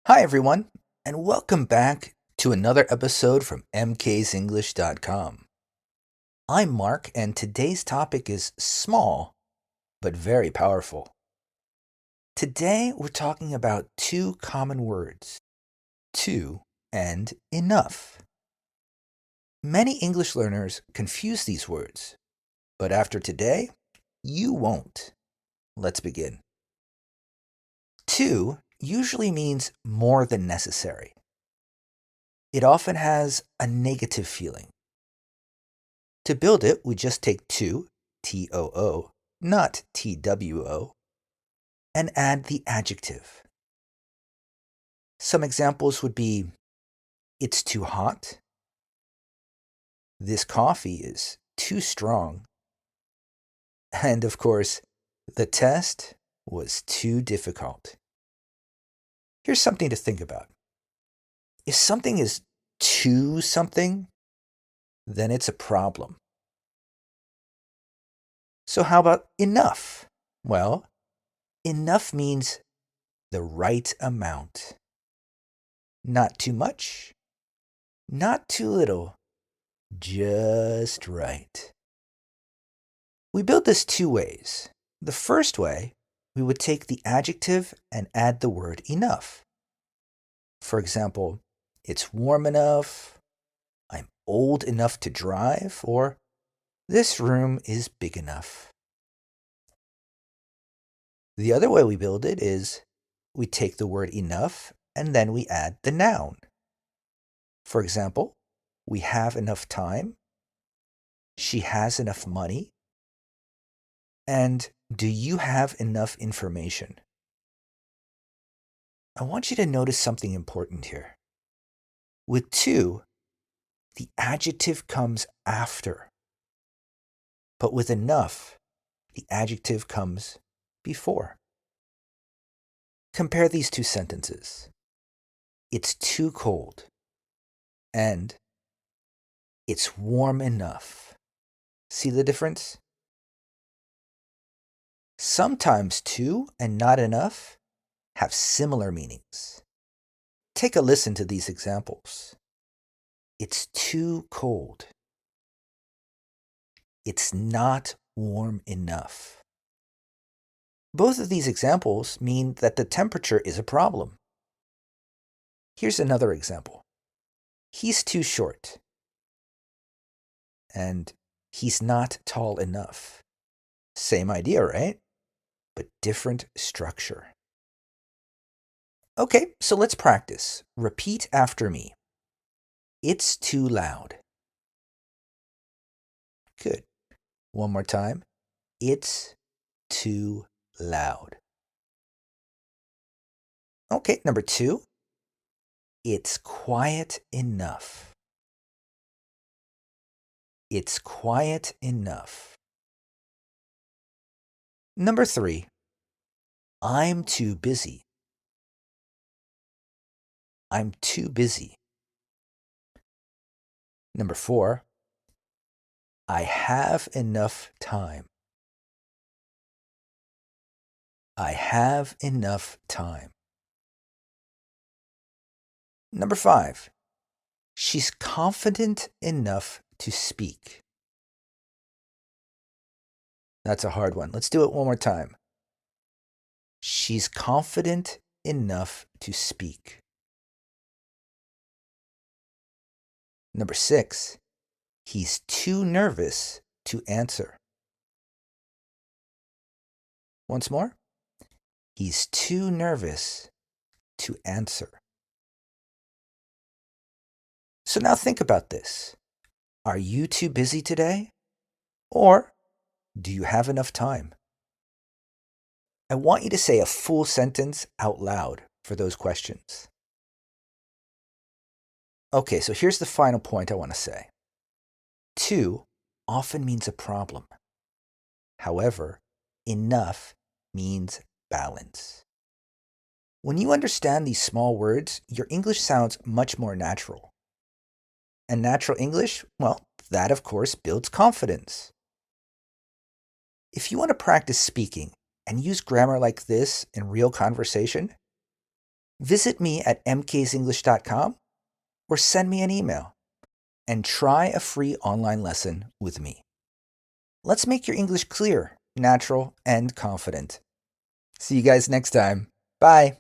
Hi, everyone, and welcome back to another episode from mksenglish.com. I'm Mark, and today's topic is small, but very powerful. Today, we're talking about two common words, to and enough. Many English learners confuse these words, but after today, you won't. Let's begin. To usually means more than necessary. It often has a negative feeling. To build it, we just take to, T-O-O, not T-W-O, and add the adjective. Some examples would be, it's too hot. This coffee is too strong. And of course, the test was too difficult. Here's something to think about. If something is too something, then it's a problem. So how about enough? Well, enough means the right amount. Not too much, not too little, just right. We build this two ways. The first way, we would take the adjective and add the word enough. For example, it's warm enough, I'm old enough to drive, or this room is big enough. The other way we build it is we take the word enough and then we add the noun. For example, we have enough time, she has enough money, and do you have enough information? I want you to notice something important here. With to, the adjective comes after. But with enough, the adjective comes before. Compare these two sentences. It's too cold. And it's warm enough. See the difference? Sometimes to and not enough have similar meanings. Take a listen to these examples. It's too cold. It's not warm enough. Both of these examples mean that the temperature is a problem. Here's another example. He's too short. And he's not tall enough. Same idea, right? But different structure. Okay, so let's practice. Repeat after me. It's too loud. Good. One more time. It's too loud. Okay, number 2. It's quiet enough. It's quiet enough. Number 3. I'm too busy. I'm too busy. Number 4. I have enough time. I have enough time. Number 5. She's confident enough to speak. That's a hard one. Let's do it one more time. She's confident enough to speak. Number 6. He's too nervous to answer. Once more. He's too nervous to answer. So now think about this. Are you too busy today? Or do you have enough time? I want you to say a full sentence out loud for those questions. Okay, so here's the final point I want to say. To often means a problem. However, enough means balance. When you understand these small words, your English sounds much more natural. And natural English, well, that of course builds confidence. If you want to practice speaking and use grammar like this in real conversation, Visit me at mksenglish.com or send me an email and try a free online lesson with me. Let's make your English clear, natural, and confident. See you guys next time. Bye.